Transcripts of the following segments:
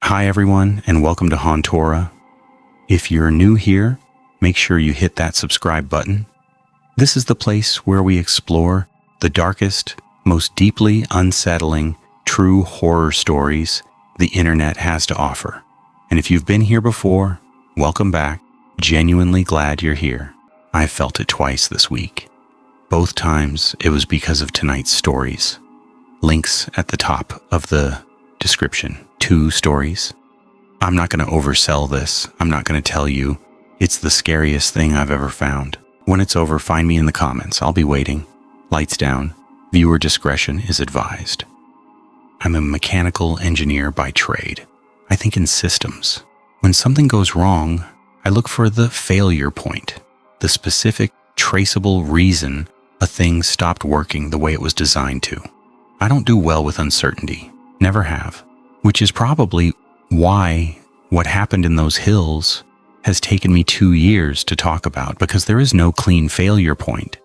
Hi everyone, and welcome to Hauntora. If you're new here, make sure you hit that subscribe button. This is the place where we explore the darkest, most deeply unsettling, true horror stories the internet has to offer. And if you've been here before, welcome back. Genuinely glad you're here. I felt it twice this week. Both times it was because of tonight's stories. Links at the top of the description. 2 stories. I'm not going to oversell this. I'm not going to tell you it's the scariest thing I've ever found. When it's over, find me in the comments. I'll be waiting. Lights down. Viewer discretion is advised. I'm a mechanical engineer by trade. I think in systems. When something goes wrong, I look for the failure point, the specific, traceable reason a thing stopped working the way it was designed to. I don't do well with uncertainty. Never have. Which is probably why what happened in those hills has taken me 2 years to talk about, because there is no clean failure point.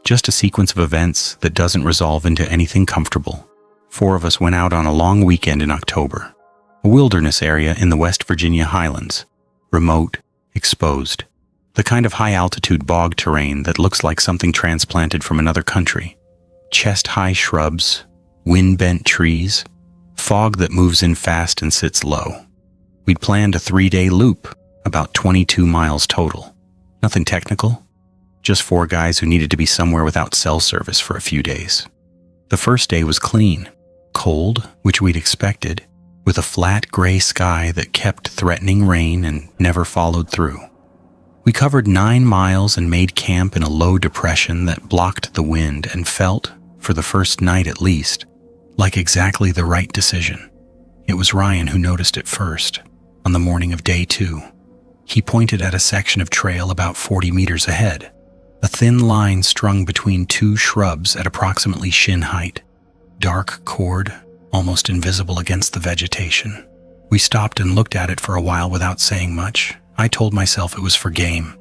Just a sequence of events that doesn't resolve into anything comfortable. 4 of us went out on a long weekend in October. A wilderness area in the West Virginia highlands. Remote, exposed. The kind of high-altitude bog terrain that looks like something transplanted from another country. Chest-high shrubs, wind-bent trees, fog that moves in fast and sits low. We'd planned a 3-day loop, about 22 miles total. Nothing technical, just 4 guys who needed to be somewhere without cell service for a few days. The first day was clean, cold, which we'd expected, with a flat gray sky that kept threatening rain and never followed through. We covered 9 miles and made camp in a low depression that blocked the wind and felt, for the first night at least, like exactly the right decision. It was Ryan who noticed it first, on the morning of day 2. He pointed at a section of trail about 40 meters ahead, a thin line strung between 2 shrubs at approximately shin height, dark cord, almost invisible against the vegetation. We stopped and looked at it for a while without saying much. I told myself it was for game.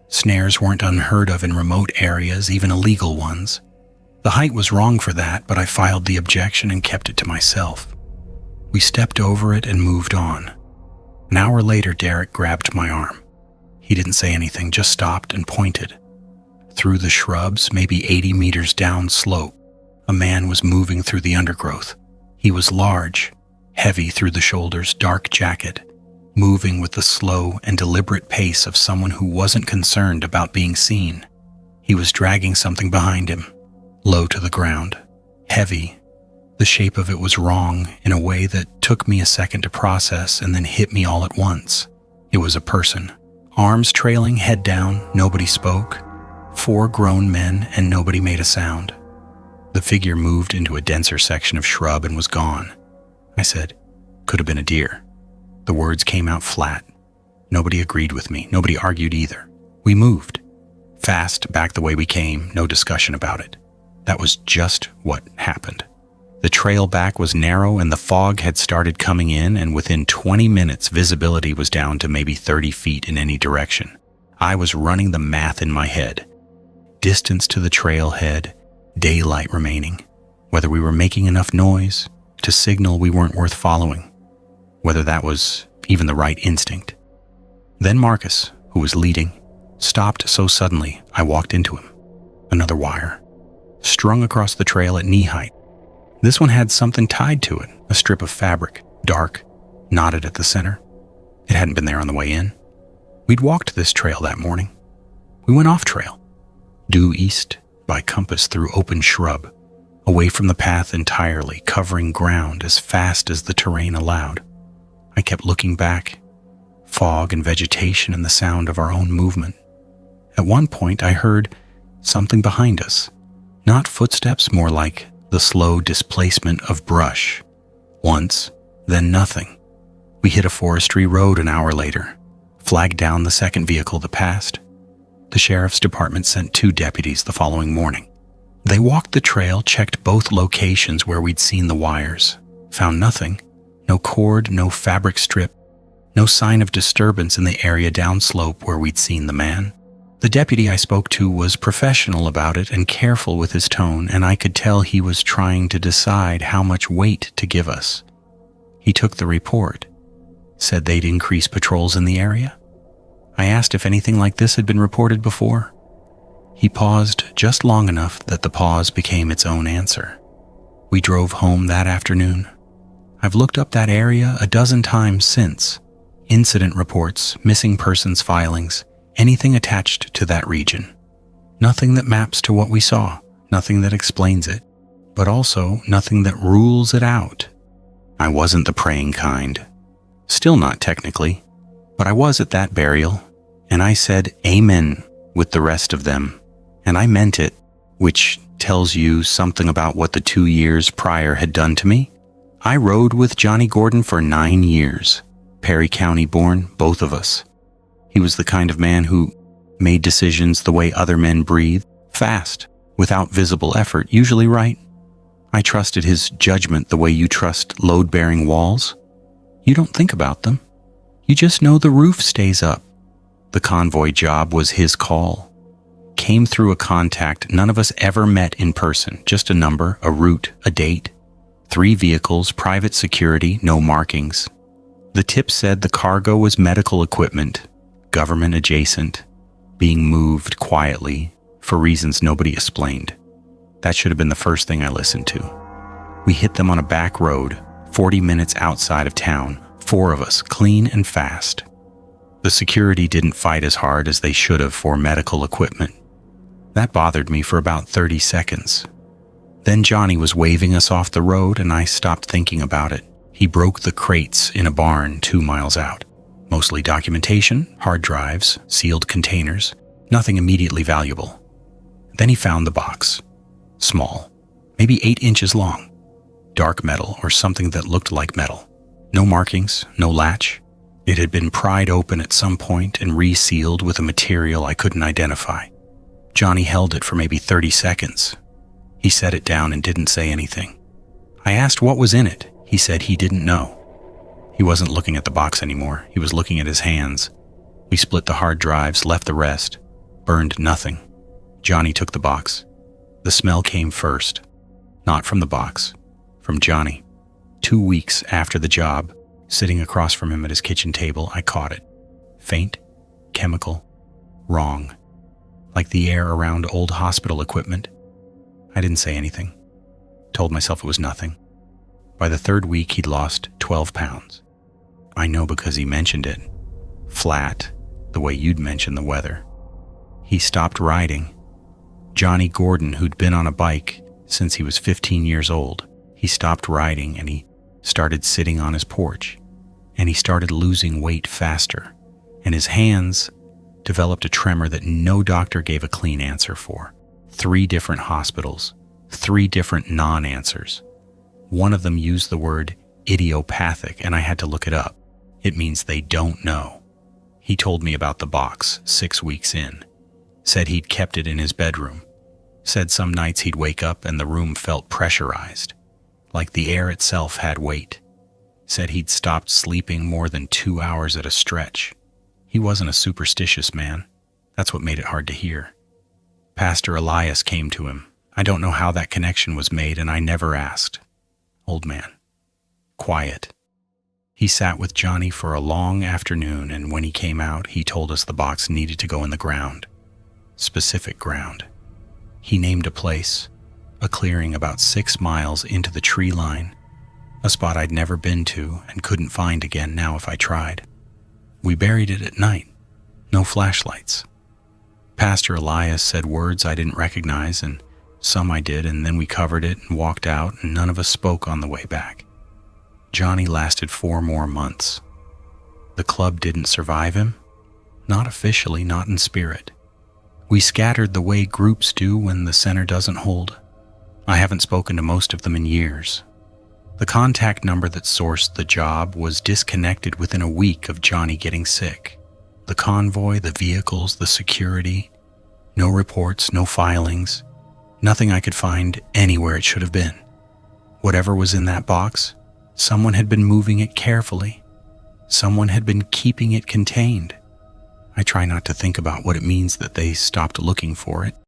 Snares weren't unheard of in remote areas, even illegal ones. The height was wrong for that, but I filed the objection and kept it to myself. We stepped over it and moved on. An hour later, Derek grabbed my arm. He didn't say anything, just stopped and pointed. Through the shrubs, maybe 80 meters down slope, a man was moving through the undergrowth. He was large, heavy through the shoulders, dark jacket, moving with the slow and deliberate pace of someone who wasn't concerned about being seen. He was dragging something behind him. Low to the ground, heavy. The shape of it was wrong in a way that took me a second to process and then hit me all at once. It was a person. Arms trailing, head down, nobody spoke. 4 grown men and nobody made a sound. The figure moved into a denser section of shrub and was gone. I said, "Could have been a deer." The words came out flat. Nobody agreed with me. Nobody argued either. We moved. Fast, back the way we came, no discussion about it. That was just what happened. The trail back was narrow and the fog had started coming in, and within 20 minutes visibility was down to maybe 30 feet in any direction. I was running the math in my head. Distance to the trailhead, daylight remaining, whether we were making enough noise to signal we weren't worth following, whether that was even the right instinct. Then Marcus, who was leading, stopped so suddenly I walked into him. Another wire, strung across the trail at knee height. This one had something tied to it, a strip of fabric, dark, knotted at the center. It hadn't been there on the way in. We'd walked this trail that morning. We went off trail, due east by compass through open shrub, away from the path entirely, covering ground as fast as the terrain allowed. I kept looking back, fog and vegetation and the sound of our own movement. At one point I heard something behind us. Not footsteps, more like the slow displacement of brush. Once, then nothing. We hit a forestry road an hour later, flagged down the second vehicle that passed. The sheriff's department sent 2 deputies the following morning. They walked the trail, checked both locations where we'd seen the wires, found nothing. No cord, no fabric strip, no sign of disturbance in the area downslope where we'd seen the man. The deputy I spoke to was professional about it and careful with his tone, and I could tell he was trying to decide how much weight to give us. He took the report, said they'd increase patrols in the area. I asked if anything like this had been reported before. He paused just long enough that the pause became its own answer. We drove home that afternoon. I've looked up that area a dozen times since. Incident reports, missing persons filings, anything attached to that region. Nothing that maps to what we saw, nothing that explains it, but also nothing that rules it out. I wasn't the praying kind. Still not technically, but I was at that burial, and I said amen with the rest of them, and I meant it, which tells you something about what the 2 years prior had done to me. I rode with Johnny Gordon for 9 years, Perry County born, both of us. He was the kind of man who made decisions the way other men breathe, fast, without visible effort, usually right. I trusted his judgment the way you trust load-bearing walls. You don't think about them. You just know the roof stays up. The convoy job was his call. Came through a contact none of us ever met in person, just a number, a route, a date. 3 vehicles, private security, no markings. The tip said the cargo was medical equipment, government adjacent, being moved quietly for reasons nobody explained. That should have been the first thing I listened to. We hit them on a back road, 40 minutes outside of town, 4 of us, clean and fast. The security didn't fight as hard as they should have for medical equipment. That bothered me for about 30 seconds. Then Johnny was waving us off the road and I stopped thinking about it. He broke the crates in a barn 2 miles out. Mostly documentation, hard drives, sealed containers, nothing immediately valuable. Then he found the box. Small, maybe 8 inches long. Dark metal or something that looked like metal. No markings, no latch. It had been pried open at some point and resealed with a material I couldn't identify. Johnny held it for maybe 30 seconds. He set it down and didn't say anything. I asked what was in it. He said he didn't know. He wasn't looking at the box anymore. He was looking at his hands. We split the hard drives, left the rest, burned nothing. Johnny took the box. The smell came first. Not from the box, from Johnny. 2 weeks after the job, sitting across from him at his kitchen table, I caught it. Faint, chemical, wrong. Like the air around old hospital equipment. I didn't say anything. Told myself it was nothing. By the 3rd week, he'd lost 12 pounds. I know because he mentioned it. Flat, the way you'd mention the weather. He stopped riding. Johnny Gordon, who'd been on a bike since he was 15 years old, he stopped riding and he started sitting on his porch. And he started losing weight faster. And his hands developed a tremor that no doctor gave a clean answer for. 3 different hospitals, 3 different non-answers. One of them used the word idiopathic, and I had to look it up. It means they don't know. He told me about the box 6 weeks in. Said he'd kept it in his bedroom. Said some nights he'd wake up and the room felt pressurized, like the air itself had weight. Said he'd stopped sleeping more than 2 hours at a stretch. He wasn't a superstitious man. That's what made it hard to hear. Pastor Elias came to him. I don't know how that connection was made, and I never asked. Old man. Quiet. He sat with Johnny for a long afternoon, and when he came out, he told us the box needed to go in the ground. Specific ground. He named a place, a clearing about 6 miles into the tree line, a spot I'd never been to and couldn't find again now if I tried. We buried it at night. No flashlights. Pastor Elias said words I didn't recognize, and some I did, and then we covered it and walked out, and none of us spoke on the way back. Johnny lasted 4 more months. The club didn't survive him. Not officially, not in spirit. We scattered the way groups do when the center doesn't hold. I haven't spoken to most of them in years. The contact number that sourced the job was disconnected within a week of Johnny getting sick. The convoy, the vehicles, the security. No reports, no filings. Nothing I could find anywhere it should have been. Whatever was in that box, someone had been moving it carefully. Someone had been keeping it contained. I try not to think about what it means that they stopped looking for it.